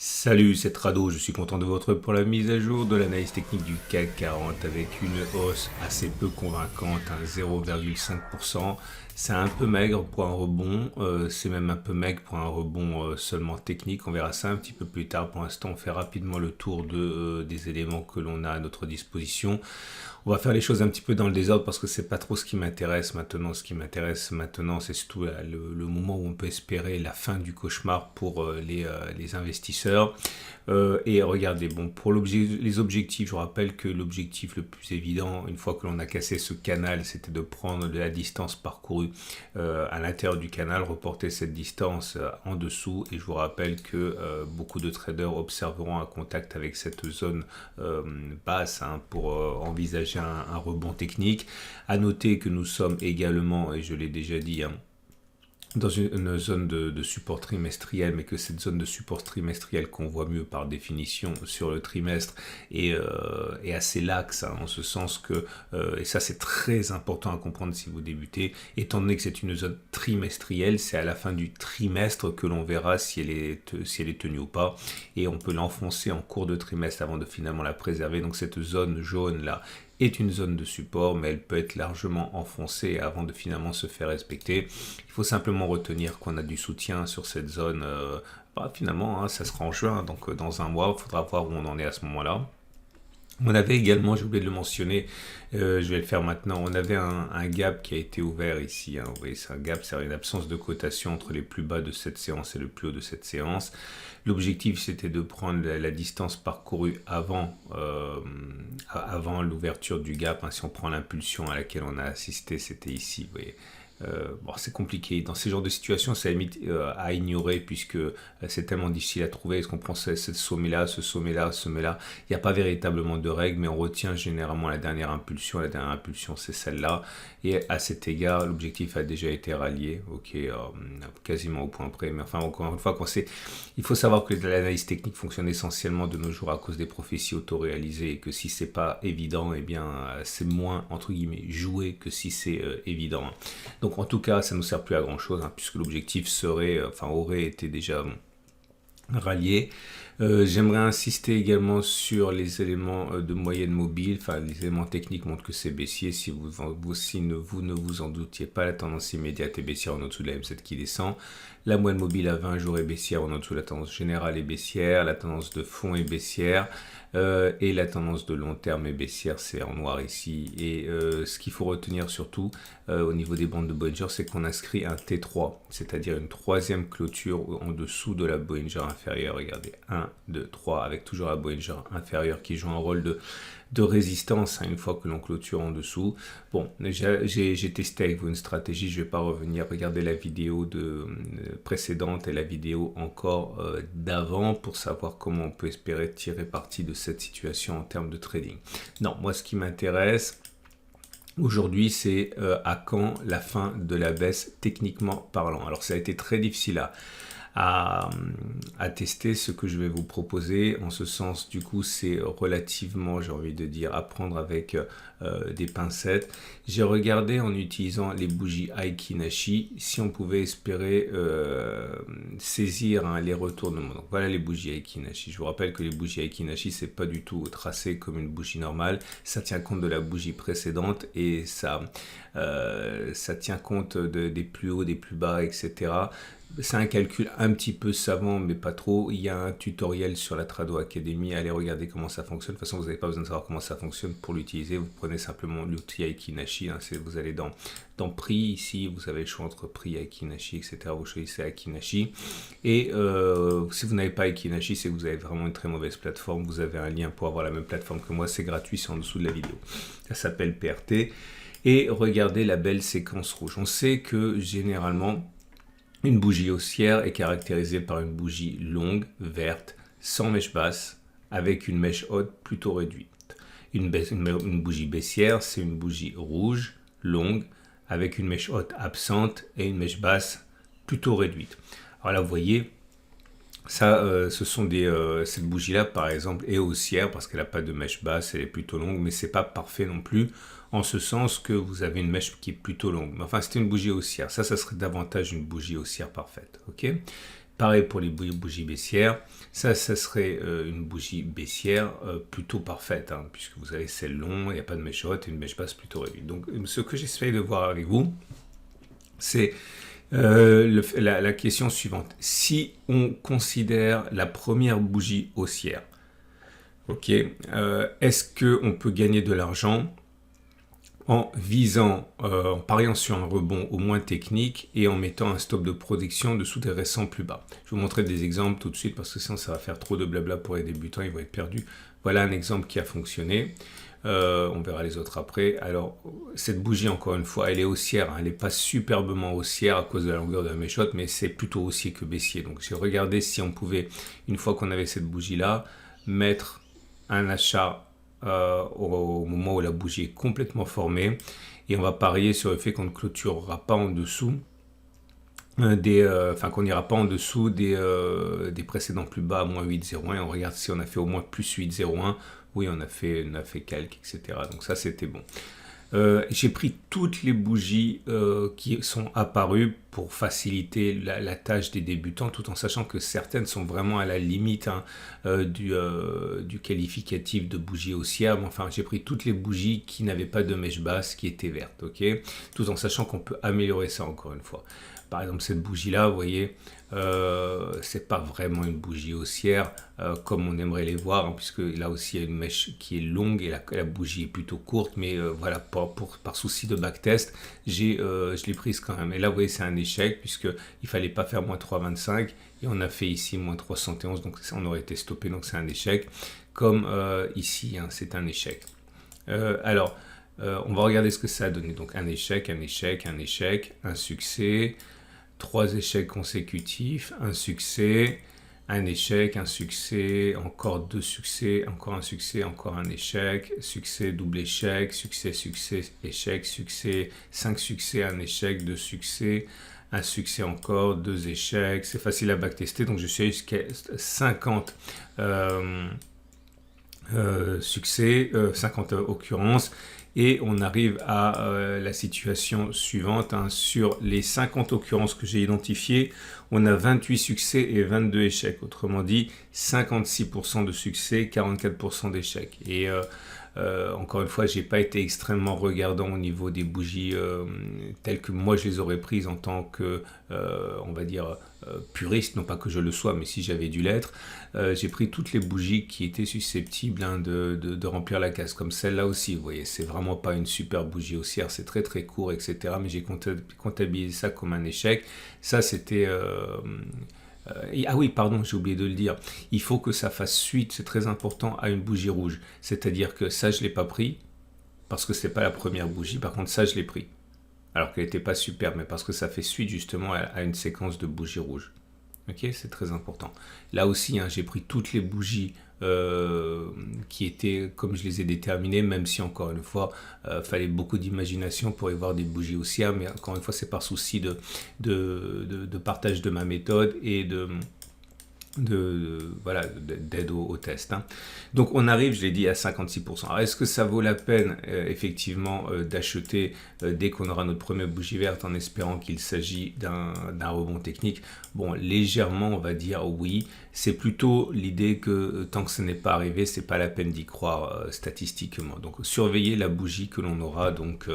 Salut, c'est Trado, je suis content de vous retrouver pour la mise à jour de l'analyse technique du CAC 40 avec une hausse assez peu convaincante, 0,5%. C'est un peu maigre pour un rebond, c'est même un peu maigre pour un rebond seulement technique, on verra ça un petit peu plus tard. Pour l'instant, on fait rapidement le tour des éléments que l'on a à notre disposition. On va faire les choses un petit peu dans le désordre parce que c'est pas trop ce qui m'intéresse maintenant. Ce qui m'intéresse maintenant, c'est surtout le moment où on peut espérer la fin du cauchemar pour les investisseurs. Et regardez, bon, pour les objectifs, je vous rappelle que l'objectif le plus évident, une fois que l'on a cassé ce canal, c'était de prendre de la distance parcourue à l'intérieur du canal, reporter cette distance en dessous. Et je vous rappelle que beaucoup de traders observeront un contact avec cette zone basse pour envisager un rebond technique. À noter que nous sommes également, et je l'ai déjà dit, dans une zone de support trimestriel, mais que cette zone de support trimestriel qu'on voit mieux par définition sur le trimestre est assez laxe, en ce sens que, et ça c'est très important à comprendre si vous débutez, étant donné que c'est une zone trimestrielle, c'est à la fin du trimestre que l'on verra si elle est tenue ou pas, et on peut l'enfoncer en cours de trimestre avant de finalement la préserver. Donc cette zone jaune là est une zone de support, mais elle peut être largement enfoncée avant de finalement se faire respecter. Il faut simplement retenir qu'on a du soutien sur cette zone. Finalement, ça sera en juin, donc dans un mois, il faudra voir où on en est à ce moment-là. On avait également, j'ai oublié de le mentionner, je vais le faire maintenant, on avait un gap qui a été ouvert ici. Vous voyez, c'est un gap, c'est une absence de cotation entre les plus bas de cette séance et le plus haut de cette séance. L'objectif, c'était de prendre la distance parcourue avant l'ouverture du gap. Si on prend l'impulsion à laquelle on a assisté, c'était ici, vous voyez. C'est compliqué. Dans ces genres de situations, c'est limite à ignorer puisque c'est tellement difficile à trouver. Est-ce qu'on prend ce sommet-là, ce sommet-là, ce sommet-là? Il n'y a pas véritablement de règles, mais on retient généralement la dernière impulsion. La dernière impulsion, c'est celle-là. Et à cet égard, l'objectif a déjà été rallié, quasiment au point près. Mais enfin, encore une fois, il faut savoir que l'analyse technique fonctionne essentiellement de nos jours à cause des prophéties autoréalisées et que si c'est pas évident, eh bien, c'est moins, entre guillemets, joué que si c'est évident. Donc en tout cas, ça ne nous sert plus à grand chose, puisque l'objectif aurait été déjà rallié. J'aimerais insister également sur les éléments de moyenne mobile. Les éléments techniques montrent que c'est baissier. Si vous ne vous en doutiez pas, la tendance immédiate est baissière en dessous de la M7 qui descend. La moyenne mobile à 20 jours est baissière en dessous de la tendance générale est baissière. La tendance de fond est baissière. Et la tendance de long terme est baissière, c'est en noir ici. Et ce qu'il faut retenir surtout au niveau des bandes de Bollinger, c'est qu'on inscrit un T3, c'est-à-dire une troisième clôture en dessous de la Bollinger inférieure. Regardez, 1, 2, 3, avec toujours la Bollinger inférieure qui joue un rôle de résistance une fois que l'on clôture en dessous. Bon, j'ai testé avec vous une stratégie, je ne vais pas revenir, regarder la vidéo précédente et la vidéo encore d'avant pour savoir comment on peut espérer tirer parti de cette situation en termes de trading. Non, moi ce qui m'intéresse aujourd'hui, c'est à quand la fin de la baisse techniquement parlant. Alors ça a été très difficile à tester. Ce que je vais vous proposer en ce sens, du coup, c'est relativement, j'ai envie de dire, à prendre avec des pincettes. J'ai regardé en utilisant les bougies Aiki Nashi si on pouvait espérer saisir les retournements. Donc voilà les bougies Aiki Nashi. Je vous rappelle que les bougies Aiki Nashi, c'est pas du tout tracé comme une bougie normale. Ça tient compte de la bougie précédente et ça tient compte des plus hauts, des plus bas, etc. C'est un calcul un petit peu savant, mais pas trop. Il y a un tutoriel sur la Trado Academy. Allez regarder comment ça fonctionne. De toute façon, vous n'avez pas besoin de savoir comment ça fonctionne pour l'utiliser. Vous prenez simplement l'outil Aiki Nashi. Vous allez dans prix. Ici, vous avez le choix entre prix, Aiki Nashi, etc. Vous choisissez Aiki Nashi. Et si vous n'avez pas Aiki Nashi, c'est que vous avez vraiment une très mauvaise plateforme. Vous avez un lien pour avoir la même plateforme que moi. C'est gratuit, c'est en dessous de la vidéo. Ça s'appelle PRT. Et regardez la belle séquence rouge. On sait que généralement, une bougie haussière est caractérisée par une bougie longue, verte, sans mèche basse, avec une mèche haute plutôt réduite. Une bougie baissière, c'est une bougie rouge, longue, avec une mèche haute absente et une mèche basse plutôt réduite. Alors là, vous voyez, ça, cette bougie-là, par exemple, est haussière parce qu'elle n'a pas de mèche basse, elle est plutôt longue, mais c'est pas parfait non plus, en ce sens que vous avez une mèche qui est plutôt longue. Mais enfin, c'était une bougie haussière. Ça serait davantage une bougie haussière parfaite, ok ? Pareil pour les bougies baissières. Ça serait une bougie baissière plutôt parfaite, hein, puisque vous avez c'est long, il n'y a pas de mèche haute et une mèche basse plutôt réduite. Donc ce que j'essaie de voir avec vous, c'est la question suivante. Si on considère la première bougie haussière, ok, est-ce qu'on peut gagner de l'argent en visant, en pariant sur un rebond au moins technique et en mettant un stop de protection dessous des récents plus bas? Je vais vous montrer des exemples tout de suite parce que sinon ça va faire trop de blabla pour les débutants, ils vont être perdus. Voilà un exemple qui a fonctionné. On verra les autres après. Alors, cette bougie, encore une fois, elle est haussière. Hein, elle n'est pas superbement haussière à cause de la longueur de la mèche haute, mais c'est plutôt haussier que baissier. Donc, j'ai regardé si on pouvait, une fois qu'on avait cette bougie-là, mettre un achat au moment où la bougie est complètement formée. Et on va parier sur le fait qu'on ne clôturera pas en dessous qu'on n'ira pas en dessous des précédents plus bas à moins 8,01 et on regarde si on a fait au moins plus 8,01. Oui, on a fait calque, etc. Donc ça, c'était bon. J'ai pris toutes les bougies qui sont apparues pour faciliter la tâche des débutants, tout en sachant que certaines sont vraiment à la limite du qualificatif de bougie haussière. Mais enfin, j'ai pris toutes les bougies qui n'avaient pas de mèche basse, qui étaient vertes, ok, tout en sachant qu'on peut améliorer ça encore une fois. Par exemple, cette bougie-là, vous voyez, c'est pas vraiment une bougie haussière comme on aimerait les voir, hein, puisque là aussi il y a une mèche qui est longue et la bougie est plutôt courte, mais voilà, par souci de backtest, je l'ai prise quand même. Et là, vous voyez, c'est un échec, puisqu'il fallait pas faire moins 3,25 et on a fait ici moins 3,71, donc on aurait été stoppé, donc c'est un échec. Comme ici, hein, c'est un échec. On va regarder ce que ça a donné. Donc un échec, un échec, un échec, un succès, 3 échecs consécutifs, un succès, un échec, un succès, encore 2 succès, encore un succès, encore un échec, succès, double échec, succès, succès, échec, succès, 5 succès, un échec, 2 succès, un succès encore, 2 échecs. C'est facile à backtester, donc je suis jusqu'à 50 succès, 50 occurrences. Et on arrive à la situation suivante. Hein. Sur les 50 occurrences que j'ai identifiées, on a 28 succès et 22 échecs. Autrement dit, 56% de succès, 44% d'échecs. Et encore une fois, je n'ai pas été extrêmement regardant au niveau des bougies telles que moi je les aurais prises en tant que, on va dire, puriste. Non pas que je le sois, mais si j'avais dû l'être. J'ai pris toutes les bougies qui étaient susceptibles de remplir la case, comme celle-là aussi. Vous voyez, c'est vraiment pas une super bougie haussière, c'est très très court, etc. Mais j'ai comptabilisé ça comme un échec. Ça, c'était... ah oui, pardon, j'ai oublié de le dire. Il faut que ça fasse suite, c'est très important, à une bougie rouge. C'est-à-dire que ça, je ne l'ai pas pris, parce que ce n'est pas la première bougie. Par contre, ça, je l'ai pris. Alors qu'elle n'était pas super, mais parce que ça fait suite justement à une séquence de bougies rouges. Ok, c'est très important. Là aussi, hein, j'ai pris toutes les bougies qui étaient comme je les ai déterminées, même si encore une fois, fallait beaucoup d'imagination pour y voir des bougies haussières, mais encore une fois, c'est par souci de partage de ma méthode et voilà, d'aide au test. Hein. Donc on arrive, je l'ai dit, à 56%. Alors est-ce que ça vaut la peine effectivement d'acheter dès qu'on aura notre première bougie verte en espérant qu'il s'agit d'un rebond technique? Bon, légèrement on va dire oui. C'est plutôt l'idée que tant que ce n'est pas arrivé, c'est pas la peine d'y croire statistiquement. Donc surveillez la bougie que l'on aura donc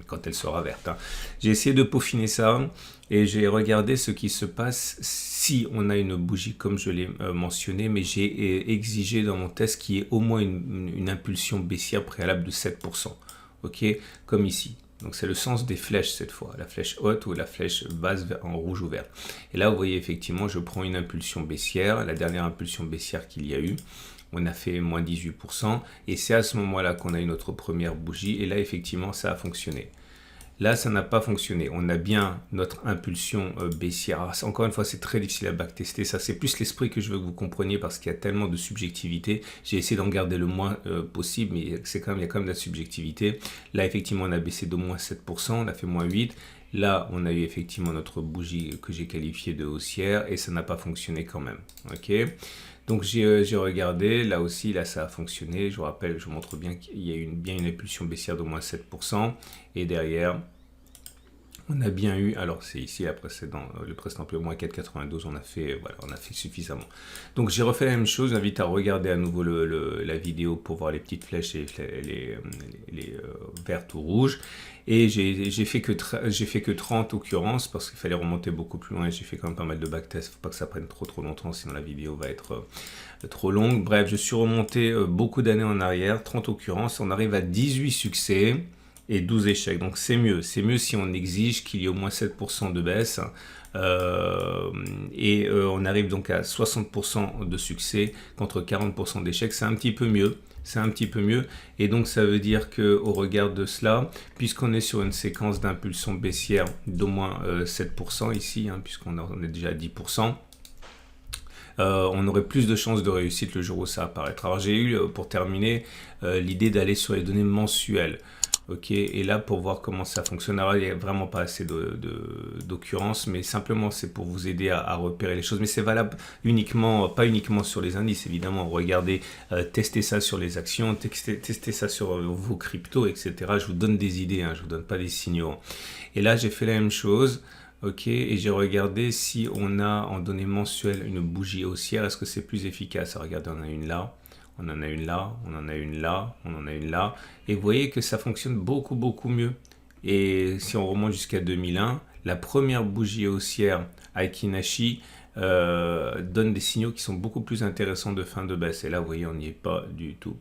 quand elle sera verte. Hein. J'ai essayé de peaufiner ça. Et j'ai regardé ce qui se passe si on a une bougie comme je l'ai mentionné, mais j'ai exigé dans mon test qu'il y ait au moins une impulsion baissière préalable de 7%, ok, comme ici. Donc c'est le sens des flèches cette fois, la flèche haute ou la flèche basse en rouge ou vert. Et là vous voyez effectivement je prends une impulsion baissière, la dernière impulsion baissière qu'il y a eu. On a fait moins 18% et c'est à ce moment-là qu'on a eu notre première bougie et là effectivement ça a fonctionné. Là, ça n'a pas fonctionné. On a bien notre impulsion baissière. Alors, encore une fois, c'est très difficile à backtester. Ça, c'est plus l'esprit que je veux que vous compreniez parce qu'il y a tellement de subjectivité. J'ai essayé d'en garder le moins possible, mais il y a quand même de la subjectivité. Là, effectivement, on a baissé d'au moins 7%. On a fait moins 8%. Là, on a eu effectivement notre bougie que j'ai qualifiée de haussière et ça n'a pas fonctionné quand même. Ok. Donc j'ai regardé, là aussi, là ça a fonctionné. Je vous rappelle, je vous montre bien qu'il y a bien une impulsion baissière d'au moins 7%. Et derrière, On a bien eu, alors c'est ici le précédent peu moins 4,92, on a fait suffisamment. Donc j'ai refait la même chose, j'invite à regarder à nouveau la vidéo pour voir les petites flèches et les vertes ou rouges. Et j'ai fait que 30 occurrences parce qu'il fallait remonter beaucoup plus loin. J'ai fait quand même pas mal de backtest, faut pas que ça prenne trop longtemps, sinon la vidéo va être trop longue. Bref, je suis remonté beaucoup d'années en arrière, 30 occurrences, on arrive à 18 succès et 12 échecs. Donc c'est mieux si on exige qu'il y ait au moins 7% de baisse. On arrive donc à 60% de succès contre 40% d'échecs. C'est un petit peu mieux. Et donc ça veut dire que au regard de cela, puisqu'on est sur une séquence d'impulsion baissière d'au moins 7% ici, puisqu'on est déjà à 10%, on aurait plus de chances de réussite le jour où ça apparaîtra. Alors j'ai eu, pour terminer, l'idée d'aller sur les données mensuelles. Ok, et là pour voir comment ça fonctionne, alors il n'y a vraiment pas assez d'occurrences, mais simplement c'est pour vous aider à repérer les choses. Mais c'est valable pas uniquement sur les indices, évidemment. Regardez, testez ça sur les actions, testez ça sur vos cryptos, etc. Je vous donne des idées, je ne vous donne pas des signaux. Et là j'ai fait la même chose. Ok, et j'ai regardé si on a en données mensuelles une bougie haussière, est-ce que c'est plus efficace? Regardez, on a une là. On en a une là, on en a une là, on en a une là. Et vous voyez que ça fonctionne beaucoup mieux. Et si on remonte jusqu'à 2001, la première bougie haussière Aiki-Nashi donne des signaux qui sont beaucoup plus intéressants de fin de baisse. Et là, vous voyez, on n'y est pas du tout.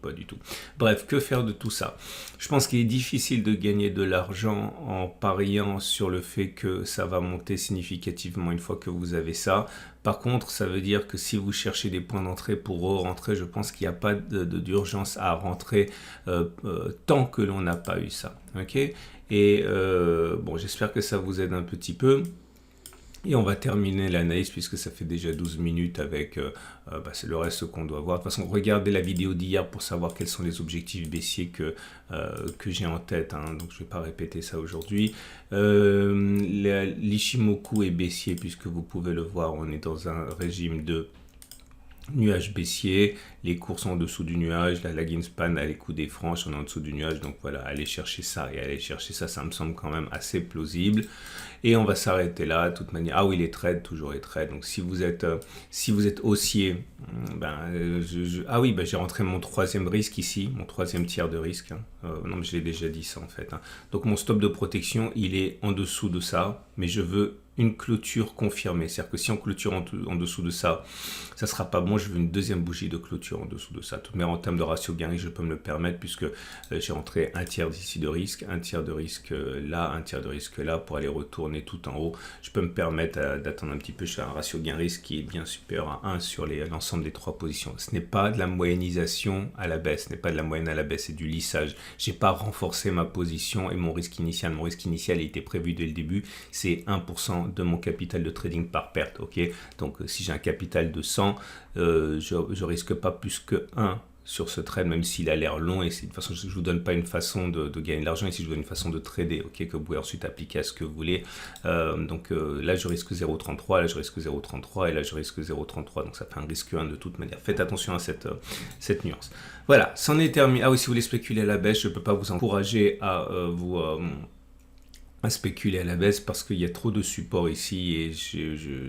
Bref, que faire de tout ça? Je pense qu'il est difficile de gagner de l'argent en pariant sur le fait que ça va monter significativement une fois que vous avez ça. Par contre, ça veut dire que si vous cherchez des points d'entrée pour re-rentrer, je pense qu'il n'y a pas d'urgence à rentrer tant que l'on n'a pas eu ça. Ok? Et bon, j'espère que ça vous aide un petit peu. Et on va terminer l'analyse puisque ça fait déjà 12 minutes avec c'est le reste qu'on doit voir. De toute façon, regardez la vidéo d'hier pour savoir quels sont les objectifs baissiers que j'ai en tête. Donc, je ne vais pas répéter ça aujourd'hui. L'Ishimoku est baissier puisque vous pouvez le voir. On est dans un régime de nuage baissier, les cours sont en dessous du nuage, la lagging span à les coups des franches, on est en dessous du nuage, donc voilà, aller chercher ça, ça me semble quand même assez plausible. Et on va s'arrêter là, de toute manière. Ah oui, les trades, toujours les trades. Donc si vous êtes haussier, j'ai rentré mon troisième risque ici, mon troisième tiers de risque. Non, mais je l'ai déjà dit ça en fait. Donc mon stop de protection, il est en dessous de ça, mais je veux une clôture confirmée. C'est-à-dire que si on clôture en dessous de ça, ça sera pas bon. Je veux une deuxième bougie de clôture en dessous de ça. Tout de même, en termes de ratio gain-risque, je peux me le permettre puisque j'ai rentré un tiers d'ici de risque, un tiers de risque là, un tiers de risque là pour aller retourner tout en haut. Je peux me permettre d'attendre un petit peu. Je fais un ratio gain-risque qui est bien supérieur à 1 sur l'ensemble des trois positions. Ce n'est pas de la moyennisation à la baisse, ce n'est pas de la moyenne à la baisse, c'est du lissage. J'ai pas renforcé ma position et mon risque initial. Mon risque initial était prévu dès le début, c'est 1% de mon capital de trading par perte. Ok, donc si j'ai un capital de 100, je risque pas plus que 1 sur ce trade, même s'il a l'air long. Et de toute façon, je ne vous donne pas une façon de gagner de l'argent, ici je vous donne une façon de trader, ok, que vous pouvez ensuite appliquer à ce que vous voulez. Là je risque 0,33, là je risque 0,33 et là je risque 0,33, donc ça fait un risque 1 de toute manière. Faites attention à cette nuance. Voilà, c'en est terminé. Ah oui, si vous voulez spéculer à la baisse, je ne peux pas vous encourager à spéculer à la baisse parce qu'il y a trop de support ici et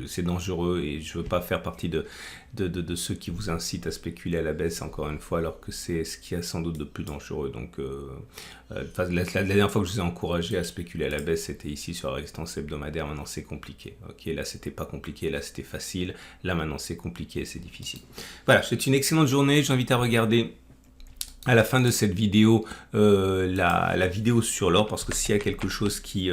c'est dangereux et je ne veux pas faire partie de ceux qui vous incitent à spéculer à la baisse encore une fois, alors que c'est ce qui est sans doute de plus dangereux. Donc la dernière fois que je vous ai encouragé à spéculer à la baisse, c'était ici sur la résistance hebdomadaire. Maintenant c'est compliqué. Ok, là c'était pas compliqué, là c'était facile, là maintenant c'est compliqué, c'est difficile. Voilà, je vous souhaite une excellente journée. J'invite à regarder à la fin de cette vidéo la vidéo sur l'or, parce que s'il y a quelque chose qui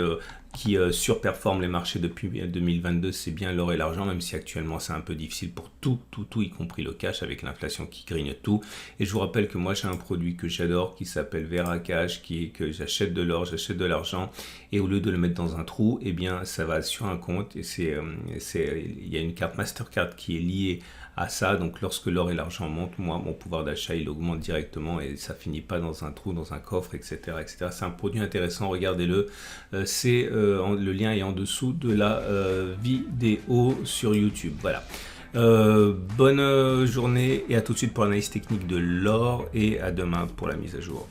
surperforme les marchés depuis 2022, c'est bien l'or et l'argent, même si actuellement c'est un peu difficile pour tout, y compris le cash avec l'inflation qui grignote tout. Et je vous rappelle que moi j'ai un produit que j'adore qui s'appelle Vera Cash, que j'achète de l'or, j'achète de l'argent, et au lieu de le mettre dans un trou, eh bien ça va sur un compte, et il y a une carte Mastercard qui est liée à ça. Donc lorsque l'or et l'argent montent, moi mon pouvoir d'achat il augmente directement et ça finit pas dans un trou, dans un coffre, etc. C'est un produit intéressant, regardez-le. Le lien est en dessous de la vidéo sur YouTube. Voilà. Bonne journée et à tout de suite pour l'analyse technique de l'or et à demain pour la mise à jour.